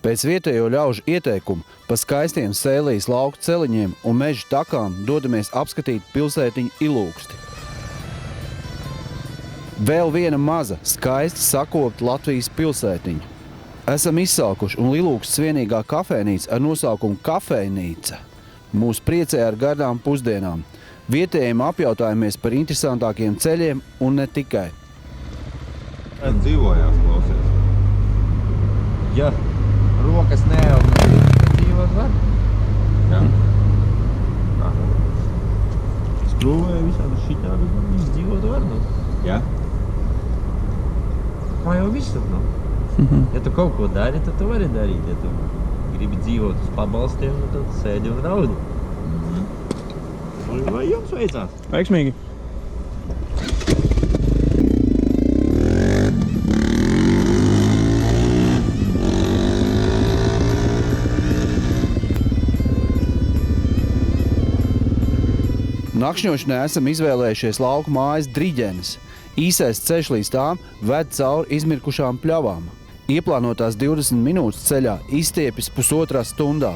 Pēc vietējo ļaužu ieteikumu pa skaistiem Sēlijas lauku celiņiem un meža takām dodamies apskatīt pilsētiņu Ilūksti. Vēl viena maza, skaisti sakopta Latvijas pilsētiņa. Esam izsalkuši un Ilūkstes vienīgā kafejnīca ar nosaukumu Kafejnīca mūs priecē ar gardām pusdienām. Vietējiem apjautājāmies par interesantākiem ceļiem un ne tikai. Dzīvojās, klausies. Ja rokas neaug, dzīvot var. Jā. Skrūvēja visādi šitādi, Viņš dzīvot var, nu. Jā. Kā jau visur, nu. Ja tu kaut ko dari, tad tu vari darīt. Ja tu gribi dzīvot uz pabalstiem, tad sēdi un raudi. Vai jums veicās? Veiksmīgi. Nakšņošanai esam izvēlējušies lauku mājas Driģenes. Īsais ceļš līdz tām ved cauri izmirkušām pļavām. Ieplānotās 20 minūtes ceļā izstiepjas pusotrā stundā.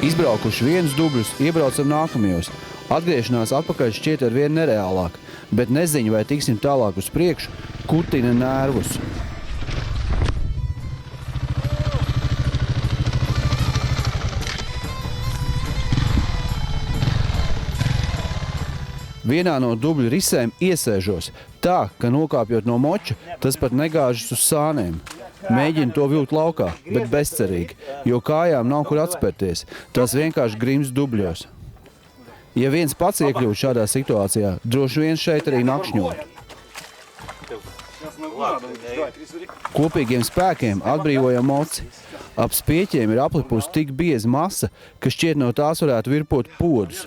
Izbraukuši vienus dubļus, iebraucam nākamajos. Atgriešanās atpakaļ šķiet ar vien nereālāk, bet neziņu, vai tiksim tālāk uz priekšu, kutina nervus. Vienā no dubļu risēm iesēžos, tā, ka nokāpjot no moča, tas pat negāžas uz sānēm. Mēģinu to vilkt laukā, bet bezcerīgi, jo kājām nav kur atspērties. Tas vienkārši grims dubļos. Ja viens pats iekļūt šādā situācijā, droši vien šeit arī nakšņotu. Kopīgiem spēkiem atbrīvojam moci. Ap spieķiem ir aplipusi tik bieza masa, ka šķiet no tās varētu virpot podus.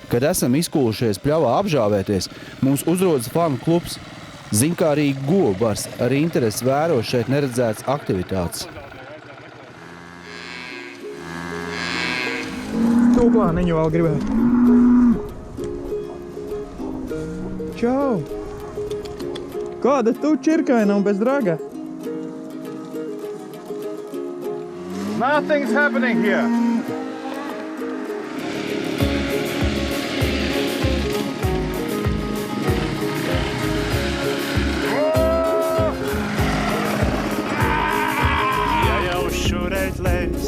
Kad esam izkūlušies pļavā apžāvēties, mums uzrodas fanu klubs. Ziņkārīgi govbars ar interesi vēro šeit neredzētas aktivitātes. Tu plāniņu vēl gribētu. Čau! Kāda tu čirkaina un bez draga? Nothing's happening here.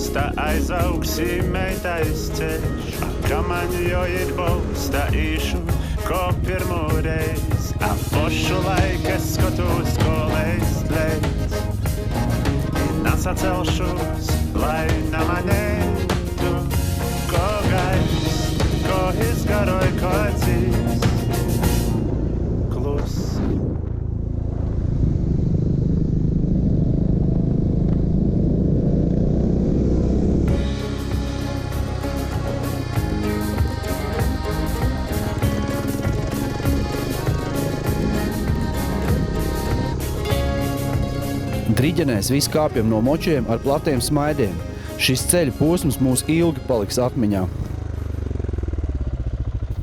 Ta aizaugsi meitais ceļš, ka man jo ir balsta īšu, ko pirmo reiz. Pošu laikas, ko tu skolēst leidz. Nasacelšos, lai namanētu, ko gaist, ko izgaroj, ko dzīst. Klus. Driģenēs viss kāpjam no močiem ar platiem smaidiem. Šis ceļa posms mūs ilgi paliks atmiņā.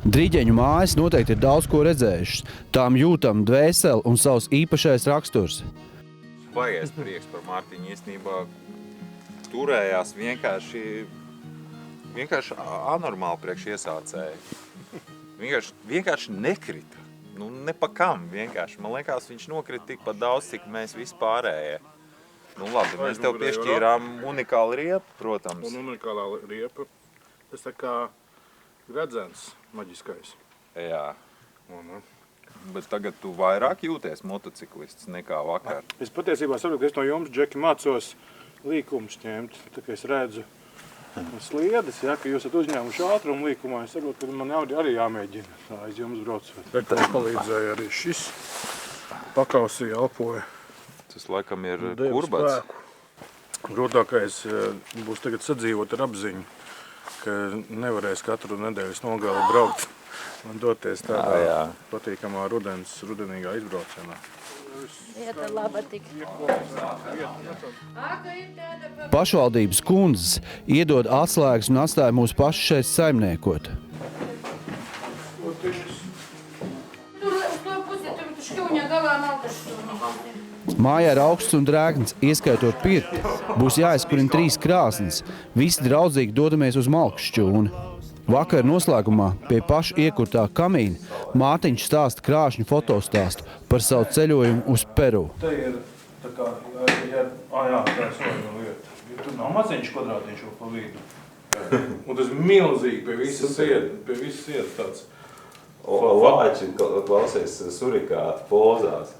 Driģeņu mājas noteikti ir daudz ko redzējušas. Tām jūtam dvēseli un savs īpašais raksturs. Baigais prieks par Mārtiņu īstenībā turējās vienkārši anormāli priekš iesācēji. Vienkārši nekrita. Nu, ne pa kam vienkārši. Man liekas, viņš nokrita tikpat daudz, cik mēs visi pārējie. Nu, labi, mēs tev piešķīrām unikālu riepu, protams. Un unikālā riepa, tas tā kā redzens maģiskais. Jā. Bet tagad tu vairāk jūties motociklists nekā vakar. Es patiesībā saprotu, ka es no jums, Džeki, mācos līkumus ņemt. Tā kā es redzu sliedes, ja, ka jūs esat uzņēmuši ātrumu līkumā, es saprotu, ka man arī jāmēģina tā aiz jums braucot. Bet man palīdzēja arī šis. Pakausīja, elpoja. Tas laikam ir kurbats. Grūtākais būs tagad sadzīvot ar apziņu, ka nevarēs katru nedēļas nogali braukt un doties tādā patīkamā rudenīgā izbraucienā. Vieta laba tik. Pašvaldības kundzes iedod atslēgas un atstāja mūs paši šeit saimniekot. Tur uz to pusi, tur šķūņa galā nav tas šķūņa. Mājā ir augsts un drēgns, ieskaitot pirti. Būs jāizkurina 3 krāsnes. Visi draudzīgi dodamies uz malku šķūni. Vakar noslēgumā pie paša iekurtā kamīna mātiņš stāsta krāšņu fotostāstu par savu ceļojumu uz Peru. Te ir tā kā, jā, tā ir svarīga lieta. Tur nav maziņš kvadrātiņš jau pa vidu. Un tas milzīgi pie visas siedas tāds. Vāči klausies surikāti pozās.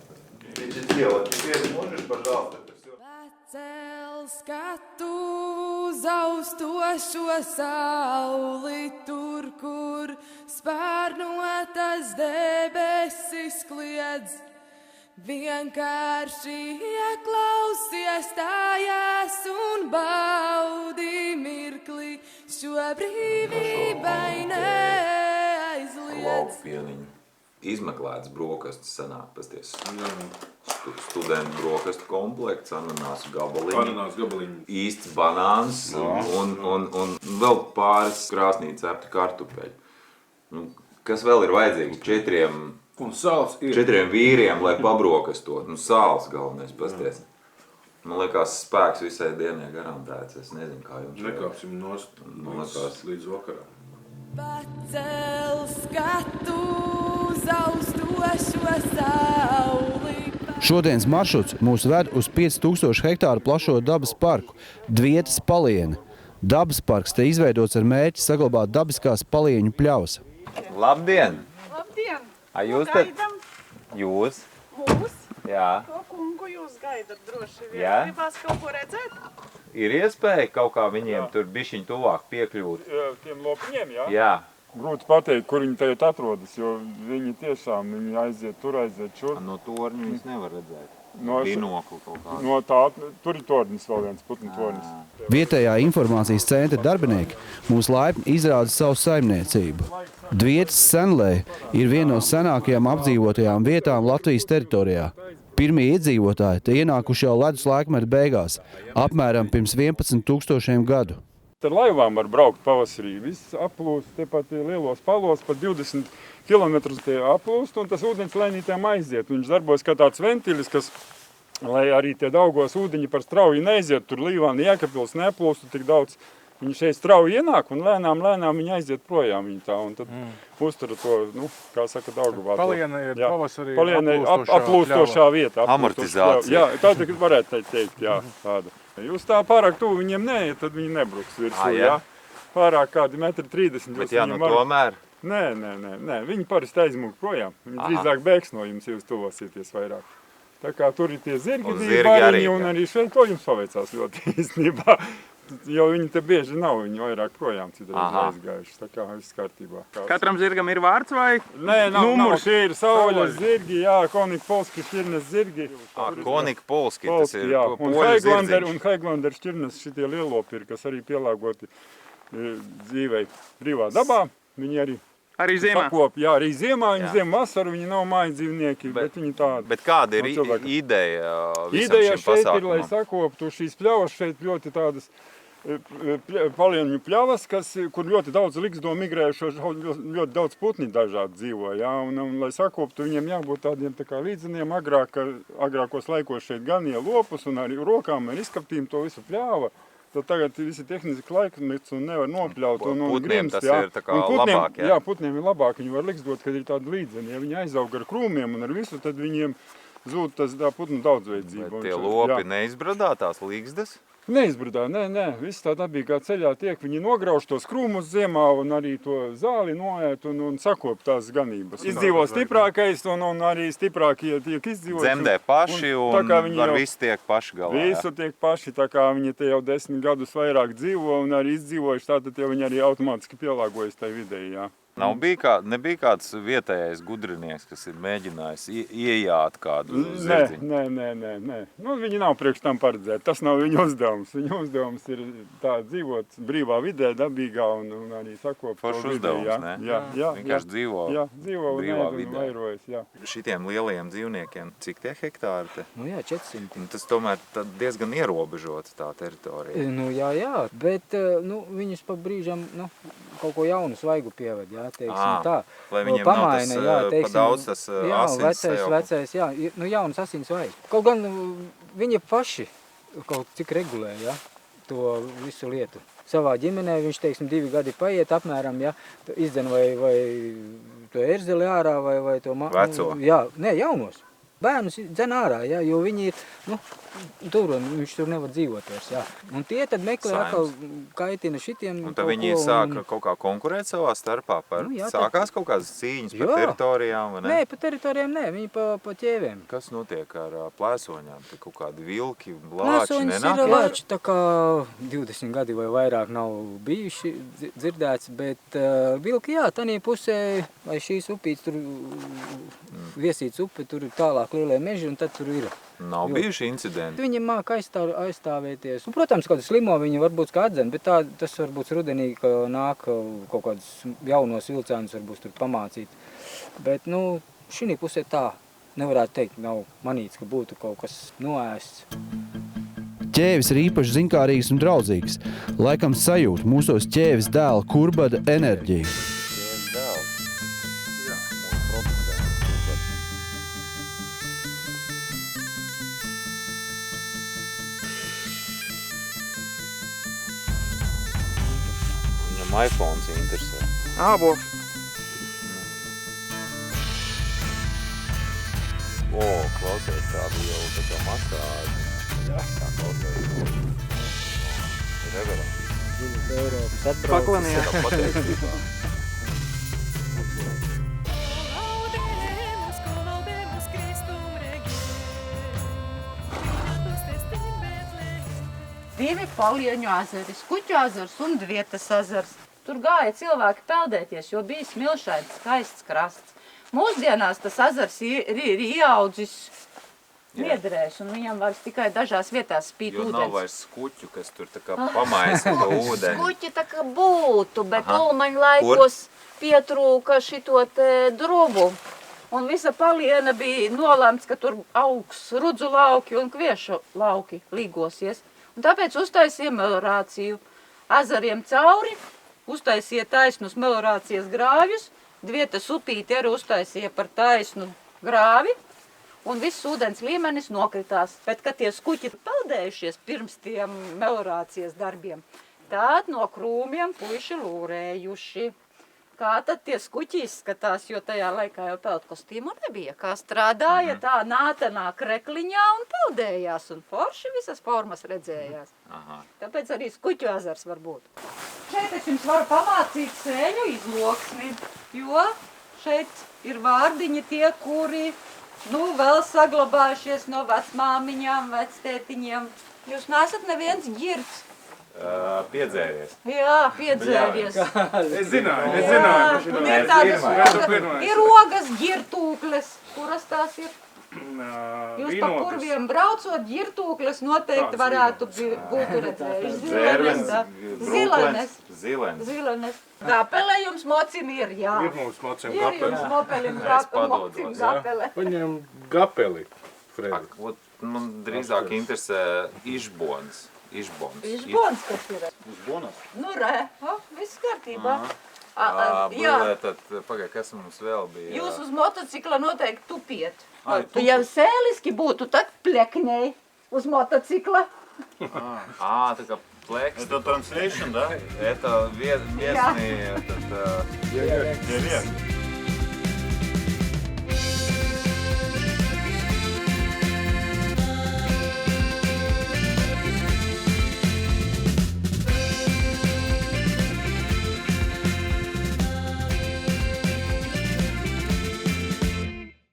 Pacel skatu uz austošo sauli tur, kur spārnotas debesis kliedz. Vienkārši ieklausies tajās un baudi mirkli, šo brīvībai neaizliedz. Laupieniņu. Izmeklēts brokastis sanāk, pasties. Studentu brokastu komplekts, ananāsu gabaliņu. Īsts banāns un vēl pāris krāsnī cepti kartupeļi. Nu, kas vēl ir vajadzīgs? 4 vīriem, lai pabrokastot. Nu, sāls galvenais, pasties. Man liekas, spēks visai dienai garantēts. Es nezinu, kā jums. Nekāpsim nost līdz vakaram. Pacel skatu uz austošo sauli. Šodienas maršruts mūs ved uz 5000 hektāru plašo dabas parku Dvietas paliena. Dabas parks te izveidots ar mērķi saglabāt dabiskās palieņu pļavas. Labdien! Labdien! Jūs te? Jūs? Mūs? Jā. To kungu jūs gaidat droši vien. Jā. Gribās kaut ko redzēt? Ir iespēja kaut kā viņiem tur bišķiņ tuvāk piekļūt? Tiem lopiņiem, jā? Jā. Grūti pateikt, kur viņi tagad atrodas, jo viņi tiešām aiziet tur, aiziet šur. No torņa viņas nevar redzēt. No binoklu kaut kā. No tā, tur ir tornis vēl viens, putnu tornis. Vietējā informācijas centra darbinieki mūs laipni izrāda savu saimniecību. Dvietas Senlē ir viena no senākajām apdzīvotajām vietām Latvijas teritorijā. Pirmie iedzīvotāji te ienākuši jau ledus laikmeta beigās, apmēram pirms 11 000 gadu. Ar laivām var braukt pavasarī. Viss aplūst, tepat lielos palos, pat 20 kilometrus tie aplūst, un tas ūdens lēnītēm aiziet. Viņš darbojas kā tāds ventilis, kas, lai arī tie daugos ūdeņi par strauji neiziet, tur Līvāni Jēkabpils neplūstu tik daudz. Viņi šeit strauji ienāk un lēnām viņi aiziet projām viņi tā, un tad uztura to, nu, kā saka, Daugavā. Paliena ir pavasarī aplūstošā vieta. Amortizācija. Jā, tāda varētu teikt, jā, tāda. Jūs tā pārāk tuvu viņiem neiet, tad viņi nebruks virsū, jā. Pārāk kādi 1,30 m. Bet jā, nu tomēr? Nē, viņi parasti aizmūg projām. Viņi drīzāk bēgs no jums, ja jūs tuvosieties vairāk. Tā kā tur ir tie zirgi bariņi, un arī šeit to jums paveicās ļoti īstenībā. Jo viņi te bieži nav, viņi vairāk projām citreiz aizgājuši, tā kā viss kārtībā. Katram zirgam ir vārds vai? Nē, nav. Šie ir Sauļas zirgi, jā, Konika Polski šķirnes zirgi. Konika Polski, tas ir poļu zirdziņš. Un Haiglander šķirnes šitie lielopi ir, kas arī pielāgoti dzīvei brīvā dabā. Viņi arī ziemā? Jā, arī ziemā, viņi ziem vasaru, viņi nav mājas dzīvnieki, bet viņi tādi. Bet kāda ir ideja visam šim pasākumam? Ideja šeit ir, lai sakoptu šīs pļavas šeit ļoti tādas palieņu pļavas, kur ļoti daudz ligzdo migrējušo, ļoti daudz putni dažādi dzīvo, jā, un lai sakoptu, viņiem jābūt tādiem tā kā līdzeniem, agrākos laikos šeit gan ielopus, un arī rokām ir izkaptīm to visu pļāva, tad tagad visi tehniski laikmets un nevar nopļaut, un putniem grimst, tas ir tā kā labāk, jā? Jā, putniem ir labāk, viņi var ligzdot, kad ir tādi līdzeni, ja viņi aizaug ar krūmiem un ar visu, tad viņiem zūd tas putnu daudzveidzība. Bet tie lopi neizbradā tās līgzdas? Neizbrudāja, nē, viss tā dabīgā ceļā tiek, viņi nograuž tos krūmus ziemā un arī to zāli noēt un sakop tās ganības. Izdzīvo stiprākais un arī stiprākie tiek izdzīvot. Dzemdē paši un ar visu tiek paši galā. Visu tiek paši, tā kā viņi te jau 10 gadus vairāk dzīvo un arī izdzīvojuši, tātad jau viņi arī automātiski pielāgojas tai videi, jā. Nebija kāds vietējais gudrinieks, kas ir mēģinājis iejāt kādu zirdziņu? Nē. Nu, viņi nav priekš tam paredzēti. Tas nav viņu uzdevums. Viņu uzdevums ir tā dzīvot brīvā vidē, dabīgā un arī sakop to Foršs vidē. uzdevums, ne? Vienkārši dzīvo brīvā vidē. Vairojas, jā. Šitiem lielajiem dzīvniekiem, cik tie hektāri te? Nu jā, 400. Tas tomēr diezgan ierobežots tā teritorija. Nu jā, bet viņus pa brīžam kaut ko jaunu svaigu pieved, jā, teiksim tā. Lai viņiem pamaina, nav jā, tas teiksim, pa daudz tas asins vecais, jā, jaunas asins vajag. Kaut gan viņi paši kaut cik regulē, jā, to visu lietu. Savā ģimenē viņš, teiksim, 2 gadi paiet apmēram, jā, izdzen vai to erzeli ārā vai to... Veco? Jā, jaunos. Bērnus dzen ārā, jā, jo viņi ir, tur un viņš tur nevar dzīvot vairs, jā. Un tie tad meklē atkal kaitina šitiem un tad viņi sāk kaut kā konkurēt savā starpā par, sākās kaut kādas cīņas par teritorijām, vai ne? Nē, pa teritorijām nē, viņi pa ķēvēm. Kas notiek ar plēsoņām? Te kaut kādi vilki, blāči nenāk? Plēsoņas ir blāči, tā kā 20 gadi vai vairāk nav bijuši dzirdēts, bet vilki, jā, tanī pusē, vai šīs upītes tur Viesīts upe, tur ir tālāk lielie meži, un tad tur ir. Nav bijuši incidenti? Viņi māk aizstāvēties. Un, protams, kādu slimo viņi varbūt kā atdzen, bet tas varbūt rudenī, ka nāk kaut kādus jaunos vilcēnus varbūt tur pamācīt. Bet, šī pusē tā nevarētu teikt, nav manīts, ka būtu kaut kas noēsts. Ķēvis ir īpaši zinkārīgs un draudzīgs. Laikam sajūt mūsos ķēvis dēla kurbada enerģiju. iPhones interesē. Ābols. Klausies, tādu jau tā kā masāžu. Jā, tā klausies. Reverants. Eiropas atbraucis. Paklaniet. Tā pateicībā. Divi Palieņu ezeri, Skuķu ezers un Dvietas ezers. Tur gāja cilvēki peldēties, jo bija smilšains, skaists krasts. Mūsdienās tas ezers ir ieaudzis niedrēs, un viņam vairs tikai dažās vietās spīt ūdens. Jo nav vairs skuķu, kas tur tā kā pamaisa to ūdeni. Skuķi tā kā būtu, bet Ulmaņu laikos pietrūka šito te drubu. Un visa Paliena bija nolēmts, ka tur augs rudzu lauki un kviešu lauki līgosies. Un tāpēc uztaisīja meliorāciju. Ezeriem cauri, uztaisīja taisnus meliorācijas grāvjus, Dvietas upīti arī uztaisīja par taisnu grāvi, un viss ūdens līmenis nokritās. Bet, kad tie skuķi peldējušies pirms tiem meliorācijas darbiem, tad no krūmiem puiši lūrējuši. Kā tad tie skuķi izskatās, jo tajā laikā jau peldkostīmu nebija. Kā strādāja tā nātenā krekliņā un peldējās, un forši visas formas redzējās. Tāpēc arī Skuķu ezers var būt. Šeit es jums varu pamācīt sēļu izloksni, jo šeit ir vārdiņi tie, kuri vēl saglabājušies no vecmāmiņām, vectētiņiem. Jūs neesat neviens ģirds. Piedzēries. Jā, piedzēries. Es zināju. Ir tādas rogas ģirtūkles. Kuras tās ir? Jūs pa kurviem braucot, ģirtūkles noteikti varētu būt redzējuši. Zilenes. Gapele jums mocim ir, jā. Ir mums mocim Ir jums mocim gapele. Paņem gapeli, Fredi. Man drīzāk interesē išbons. Išbons, kas ir? Išbonas? Nu, viss kārtībā. Tad pagaid, kas mums vēl bija? Jūs uz motocikla noteikti tupiet. Ja sēliski būtu, tad pleknēji uz motocikla. Tā kā pleks. Это translation, да? Это местный...